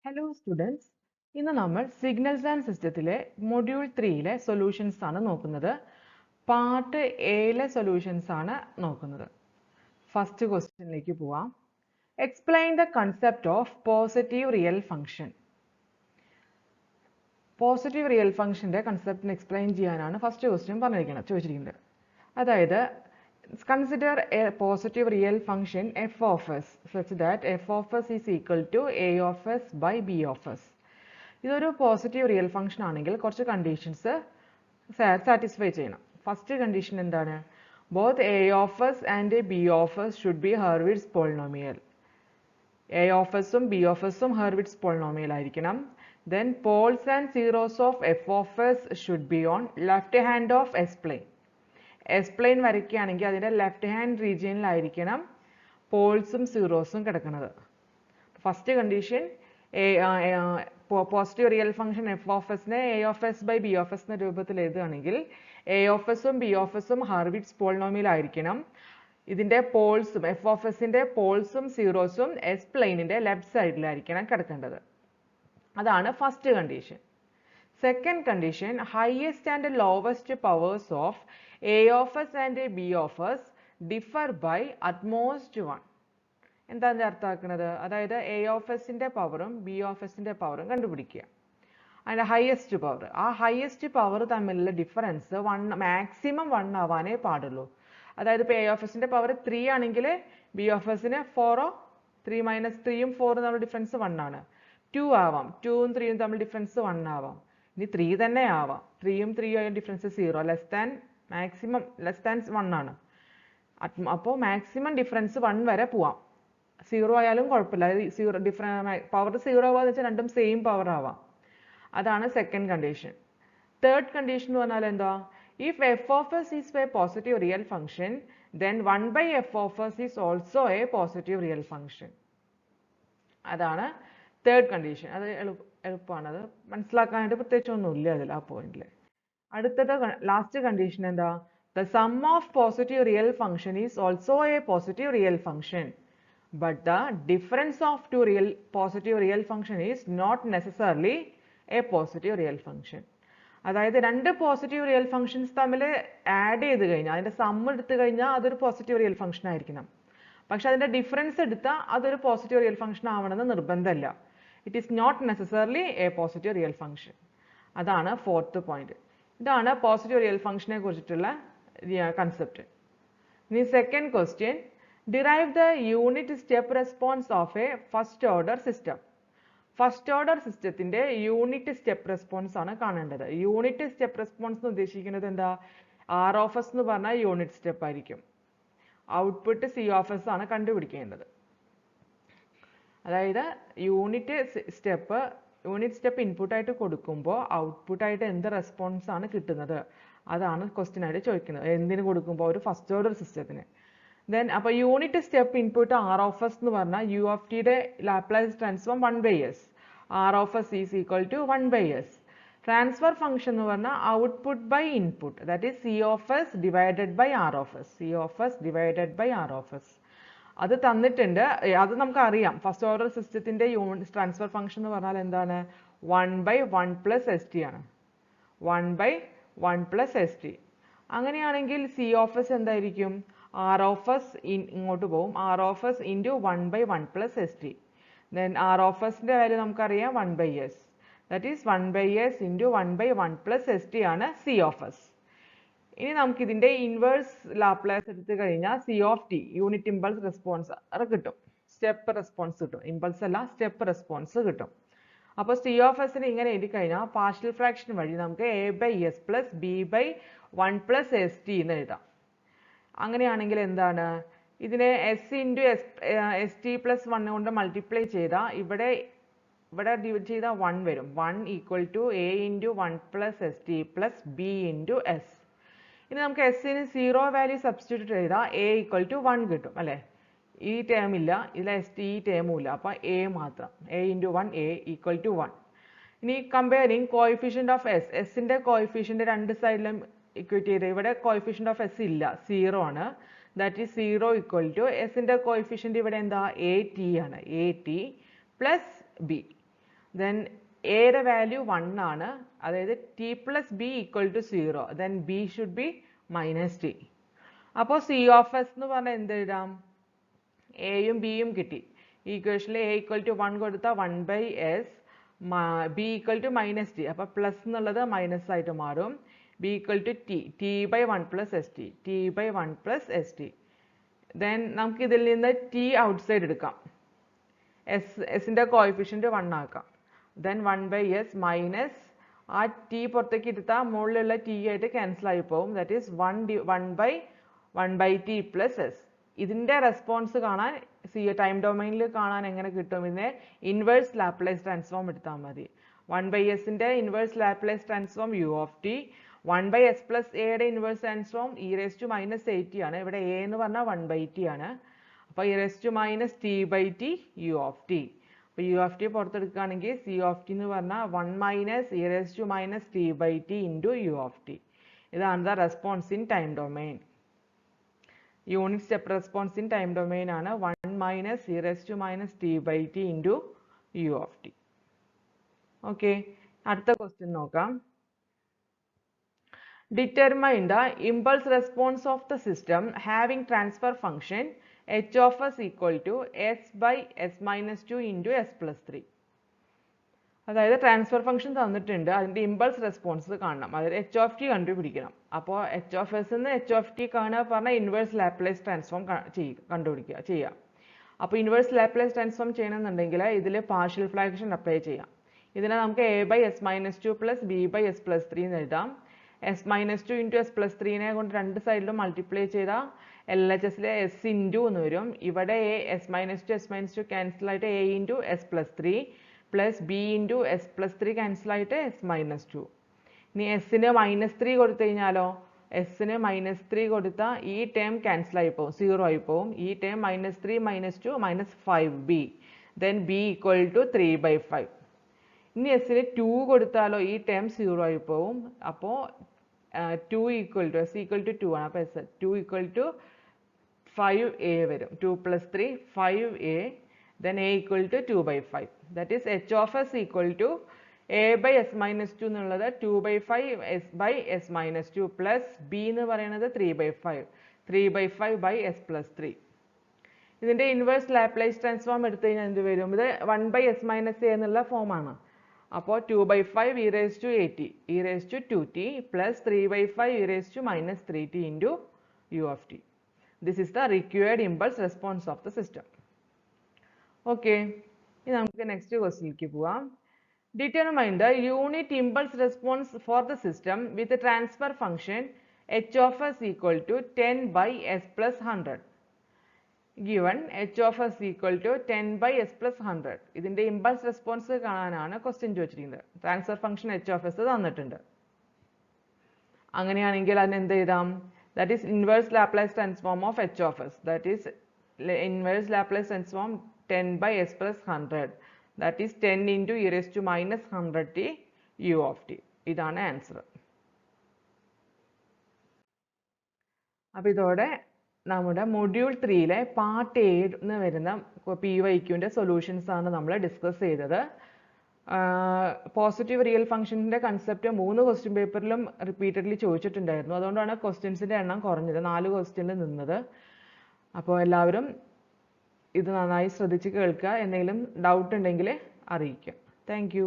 Hello students. ഇന്ന് നമ്മൾ signals and സിസ്റ്റത്തിലെ മൊഡ്യൂൾ 3ലെ സൊല്യൂഷൻസ് ആണ് നോക്കുന്നത്. പാർട്ട് എയിലെ സൊല്യൂഷൻസ് ആണ് നോക്കുന്നത്. ഫസ്റ്റ് ക്വസ്റ്റ്യനിലേക്ക് പോവാം. Explain the concept of positive real function. Positive real ഫംഗ്ഷന്റെ കൺസെപ്റ്റിനെ എക്സ്പ്ലെയിൻ ചെയ്യാനാണ് ഫസ്റ്റ് ക്വസ്റ്റ്യൻ ചോദിച്ചിരിക്കുന്നത്. അതായത് consider a positive real function f of s such that f of s is equal to a of s by b of s. ഇതൊരു positive real function ആണെങ്കിൽ കുറച്ച് conditions satisfy ചെയ്യണം. First condition എന്താണ്? Both A of S and B of S should be Hurwitz polynomial. A of എസും B of എസും Hurwitz polynomial ആയിരിക്കണം. Then poles and zeros of F of S should be on left hand of S plane. S plane വരയ്ക്കുകയാണെങ്കിൽ അതിൻ്റെ left hand റീജിയനിലായിരിക്കണം പോൾസും സീറോസും കിടക്കുന്നത്. First condition positive real function F of എസിനെ A of S by B of S എന്ന രൂപത്തിൽ എഴുതുകയാണെങ്കിൽ എ ഓഫ് എസും ബി ഓഫ് എസും ഹെർവിറ്റ്സ് പോളിനോമിയൽ ആയിരിക്കണം. ഇതിൻ്റെ പോൾസും എഫ് ഓഫ് എസിൻ്റെ പോൾസും സീറോസും എസ് പ്ലെയിനിൻ്റെ ലെഫ്റ്റ് സൈഡിലായിരിക്കണം കിടക്കേണ്ടത്. അതാണ് first condition. Second condition highest and lowest powers of A of S and B of S differ by at most 1. എന്താണ് അർത്ഥമാക്കുന്നത്? അതായത് എ ഓഫ് എസിൻ്റെ പവറും ബി ഓഫ് എസിൻ്റെ പവറും കണ്ടുപിടിക്കുക. അതിൻ്റെ ഹയസ്റ്റ് പവർ, ആ ഹയസ്റ്റ് പവർ തമ്മിലുള്ള ഡിഫറൻസ് മാക്സിമം 1 ആവാനേ പാടുള്ളൂ. അതായത് ഇപ്പോൾ എ ഓഫ് എസിൻ്റെ പവർ 3 ആണെങ്കിൽ ബി ഓഫ് എസിന് 4 3 - 3യും 4 തമ്മിൽ ഡിഫറൻസ് 1 ആണ്. 2 ആവാം, 2ഉം 3യും തമ്മിൽ ഡിഫറൻസ് 1 ആവാം. ഇനി 3 തന്നെ ആവാം, 3യും 3യും ഡിഫറൻസ് 0 മാക്സിമം >1 ആണ്. അപ്പോൾ മാക്സിമം ഡിഫറൻസ് 1 വരെ പോവാം. 0 ആയാലും കുഴപ്പമില്ല. പവർ 0 ആവാന്ന് വെച്ചാൽ രണ്ടും സെയിം പവർ ആവാം. അതാണ് സെക്കൻഡ് കണ്ടീഷൻ. തേർഡ് കണ്ടീഷൻ എന്ന് പറഞ്ഞാൽ എന്താ? If F of S is A positive real function then 1/f of S is also a positive real function. അതാണ് തേർഡ് കണ്ടീഷൻ. അത് എളുപ്പമാണ്, അത് മനസ്സിലാക്കാനായിട്ട് പ്രത്യേകിച്ച് ഒന്നുമില്ല അതിൽ ആ പോയിന്റിൽ. അടുത്തത് ലാസ്റ്റ് കണ്ടീഷൻ എന്താ? The sum of positive real function is also a positive real function but the difference of two positive real function is not necessarily a positive real function. അതായത് രണ്ട് പോസിറ്റീവ് റിയൽ ഫംഗ്ഷൻസ് തമ്മിൽ add ചെയ്ത് കഴിഞ്ഞാൽ അതിൻ്റെ some എടുത്തു കഴിഞ്ഞാൽ അതൊരു positive real function ആയിരിക്കണം. പക്ഷെ അതിൻ്റെ ഡിഫറൻസ് എടുത്താൽ അതൊരു പോസിറ്റീവ് റിയൽ ഫംഗ്ഷൻ ആവണമെന്ന് നിർബന്ധമല്ല. It is not necessarily a positive real function. അതാണ് ഫോർത്ത് പോയിന്റ്. ഇതാണ് പോസിറ്റീവ് റിയൽ ഫംഗ്ഷനെ കുറിച്ചിട്ടുള്ള കൺസെപ്റ്റ്. ഇനി second question, derive the unit step response of a first order system. First order സിസ്റ്റത്തിന്റെ യൂണിറ്റ് സ്റ്റെപ്പ് റെസ്പോൺസ് ആണ് കാണേണ്ടത്. യൂണിറ്റ് സ്റ്റെപ്പ് റെസ്പോൺസ് എന്ന് ഉദ്ദേശിക്കുന്നത് എന്താ? ആർ ഓഫ് എസ് എന്ന് പറഞ്ഞാൽ യൂണിറ്റ് സ്റ്റെപ്പ് ആയിരിക്കും. ഔട്ട്പുട്ട് സി ഓഫ് എസ് ആണ് കണ്ടുപിടിക്കേണ്ടത്. അതായത് യൂണിറ്റ് സ്റ്റെപ്പ് ഇൻപുട്ടായിട്ട് കൊടുക്കുമ്പോൾ ഔട്ട്പുട്ടായിട്ട് എന്ത് റെസ്പോൺസ് ആണ് കിട്ടുന്നത്, അതാണ് ക്വസ്റ്റ്യൻ ആയിട്ട് ചോദിക്കുന്നത്. എന്തിനു കൊടുക്കുമ്പോൾ? ഒരു ഫസ്റ്റ് ഓർഡർ സിസ്റ്റത്തിന്. ദെൻ അപ്പോൾ unit step input R of S എന്ന് പറഞ്ഞാൽ യു ഓഫ് ടിയുടെ Laplace transform 1/s. R of S is equal to 1/s. Transfer function എന്ന് പറഞ്ഞാൽ output by input, that is C of S divided by R of S. C of S divided by R of S അത് തന്നിട്ടുണ്ട്. അത് നമുക്കറിയാം. First order സിസ്റ്റത്തിന്റെ transfer function എന്ന് പറഞ്ഞാൽ എന്താണ്? 1/1 + st ആണ്. 1/1 + st. അങ്ങനെയാണെങ്കിൽ സി ഓഫ് എസ് എന്തായിരിക്കും? ആർ ഓഫ് എസ് ഇങ്ങോട്ട് പോകും, R of S into 1/1 + st. Then R of എസിന്റെ വാല്യൂ നമുക്കറിയാം 1/s. That is 1/s into 1/1 + st ആണ് സി ഓഫ് എസ്. ഇനി നമുക്ക് ഇതിന്റെ ഇൻവേഴ്സ് ലാപ്ലേസ് എടുത്തു കഴിഞ്ഞാൽ C of T unit impulse response കിട്ടും, സ്റ്റെപ്പ് റെസ്പോൺസ് കിട്ടും. ഇമ്പൾസ് അല്ല, സ്റ്റെപ്പ് റെസ്പോൺസ് കിട്ടും. അപ്പോൾ സി ഓഫ് എസിന് ഇങ്ങനെ എഴുതി കഴിഞ്ഞാൽ പാർഷ്യൽ ഫ്രാക്ഷൻ വഴി നമുക്ക് a/s + b/1 + st എന്ന് എഴുതാം. അങ്ങനെയാണെങ്കിൽ എന്താണ്? ഇതിനെ s ഇൻറ്റു st + 1 കൊണ്ട് മൾട്ടിപ്ലൈ ചെയ്താൽ ഇവിടെ ഡിവൈഡ് ചെയ്താൽ 1 വരും. 1 = a into 1 + st + b into s. ഇനി നമുക്ക് എസിന് 0 വാല്യൂ സബ്സ്റ്റിറ്റ്യൂട്ട് ചെയ്താൽ a = 1 കിട്ടും അല്ലേ? ഈ ടേം ഇല്ല, ഇതിൽ ഈ ടേമും ഇല്ല, അപ്പോൾ a മാത്രം. a × 1 a = 1. ഇനി കമ്പയറിങ് കോഎഫിഷ്യന്റ് ഓഫ് s, എസിന്റെ കോഎഫിഷ്യന്റ് രണ്ട് സൈഡിലും ഇക്വേറ്റ് ചെയ്ത് ഇവിടെ കോഎഫിഷ്യന്റ് ഓഫ് s ഇല്ല, 0 ആണ്. ദാറ്റ് ഈസ് 0 = എസിന്റെ കോഎഫിഷ്യന്റ് ഇവിടെ എന്താ? at ആണ്. at + b. then എയുടെ വാല്യൂ 1 ആണ്, അതായത് T plus B equal to 0, then B should be minus T. അപ്പോൾ സി ഓഫ് എസ് എന്ന് പറഞ്ഞാൽ എന്ത് എഴുതാം? എയും ബിയും കിട്ടി. ഈക്വേഷനിൽ എ ഈക്വൽ ടു 1 കൊടുത്താൽ 1/s, B equal to minus T, അപ്പോൾ പ്ലസ് എന്നുള്ളത് മൈനസ് ആയിട്ട് മാറും. B equal to T, T by 1 plus S T, T by 1 plus S T. Then നമുക്ക് ഇതിൽ നിന്ന് ടി ഔട്ട്സൈഡ് എടുക്കാം, എസിൻ്റെ കോഎഫിഷ്യൻറ്റ് 1 ആക്കാം. ദെൻ 1/s മൈനസ് ആ ടി പുറത്തേക്ക് എടുത്താൽ മുകളിലുള്ള ടി ആയിട്ട് ക്യാൻസൽ ആയി പോകും. That is 1/1/t plus S. ഇതിൻ്റെ റെസ്പോൺസ് കാണാൻ ടൈം ഡൊമൈനിൽ കാണാൻ എങ്ങനെ കിട്ടും? ഇതിനെ ഇൻവേഴ്സ് ലാപ്ലേസ് ട്രാൻസ്ഫോം എടുത്താൽ മതി. 1/sൻ്റെ inverse Laplace transform U of T, 1/s plus എയുടെ inverse transform E raise to minus 80 ആണ്. ഇവിടെ എ എന്ന് പറഞ്ഞാൽ 1/t ആണ്. അപ്പോൾ E raise to minus T by T U of T. അപ്പോൾ യു ഓഫ് ടി പുറത്തെടുക്കുകയാണെങ്കിൽ സി ഓഫ് ടി എന്ന് പറഞ്ഞാൽ 1 minus E raise to minus T by T into U of T. ഇതാണ് the response in time domain. Unit step response in time domain ആണ് 1 minus E raise to minus T by T into U of T. Okay, അടുത്ത question നോക്കാം. Determine the impulse response of the system having transfer function h of s equal to s by s minus 2 into s plus 3. അതായത് transfer function തന്നിട്ടുണ്ട്, അതിൻ്റെ impulse response കാണണം, അതായത് H of T കണ്ടുപിടിക്കണം. അപ്പോൾ H of S എന്ന് H of T കാണുക പറഞ്ഞാൽ ഇൻവേഴ്സ് ലാപ്ലേസ് ട്രാൻസ്ഫോം ചെയ്യാം. അപ്പോൾ ഇൻവേഴ്സ് ലാപ്ലേസ് ട്രാൻസ്ഫോം ചെയ്യണമെന്നുണ്ടെങ്കിൽ ഇതിൽ പാർഷ്യൽ ഫ്രാക്ഷൻ അപ്ലൈ ചെയ്യാം. ഇതിനെ നമുക്ക് A by S minus 2 plus B by S plus 3 എന്ന് എഴുതാം. S minus 2 into S plus 3നെ കൊണ്ട് രണ്ട് സൈഡിലും മൾട്ടിപ്ലൈ ചെയ്താൽ എൽ എച്ച് എസിലെ എസ് ഇൻറ്റു എന്ന് വരും. ഇവിടെ എസ് മൈനസ് ടു ക്യാൻസൽ ആയിട്ട് A into S plus 3 plus B into S plus 3 cancel ആയിട്ട് എസ് മൈനസ് 2. ഇനി എസിന് മൈനസ് 3 കൊടുത്തു കഴിഞ്ഞാലോ, എസിന് മൈനസ് 3 കൊടുത്താൽ ഈ ടേം ക്യാൻസൽ ആയി പോകും, 0 ആയി പോകും. ഈ term minus 3 minus 2 minus 5b, then B equal to 3/5. ഇനി എസിന് 2 കൊടുത്താലോ ഈ ടേം 0 ആയി പോകും. അപ്പോൾ 2 equal to S equal to 2 ആണ്. അപ്പോൾ എസ് 2 ഈക്വൽ ടു 5a വരും. 2 plus 3 5a, then a equal to 2/5. That is h of s equal to a by s minus 2 എന്നുള്ളത് 2/5 s by s minus 2 plus b എന്ന് പറയുന്നത് 3/5, 3/5 by s plus 3. ഇതിൻ്റെ inverse Laplace transform എടുത്തു കഴിഞ്ഞാൽ എന്ത് വരും? ഇത് 1/s minus a എന്നുള്ള ഫോമാണ്. അപ്പോൾ 2/5 e raised to 80 e raised to 2t plus 3/5 e raised to minus 3t into u of t. This is the required impulse response of the system. Okay, ഇനി നമുക്ക് നെക്സ്റ്റ് ക്വസ്റ്റ്യനിലേക്ക് പോവാം. Determine the unit impulse response for the system with the transfer function h of s equal to 10 by s plus 100. Given h of s equal to 10 by s plus 100. ഇതിൻ്റെ impulse response കാണാനാണ് question ചോദിച്ചിരിക്കുന്നത്. Transfer function h of s തന്നിട്ടുണ്ട്. അങ്ങനെയാണെങ്കിൽ അതിന് എന്ത് എഴുതാം? That is inverse Laplace transform of h of s. That is inverse Laplace transform 10 by s plus 100. That is 10 into e raised to minus 100t u of t. ഇതാണ് answer. അപ്പോൾ ഇതോടെ നമ്മുടെ module 3-ലെ part 7 വരുന്ന PYQൻ്റെ solutions ആണ് നമ്മൾ discuss ചെയ്തത്. Positive real ഫംഗ്ഷൻ്റെ concept 3 question പേപ്പറിലും റിപ്പീറ്റഡ്ലി ചോദിച്ചിട്ടുണ്ടായിരുന്നു. അതുകൊണ്ടാണ് ക്വസ്റ്റ്യൻസിൻ്റെ എണ്ണം കുറഞ്ഞത്, 4 ക്വസ്റ്റ്യനിൽ നിന്നത്. അപ്പോൾ എല്ലാവരും ഇത് നന്നായി ശ്രദ്ധിച്ച് കേൾക്കുക. എന്തെങ്കിലും ഡൗട്ട് ഉണ്ടെങ്കിൽ അറിയിക്കുക. Thank you.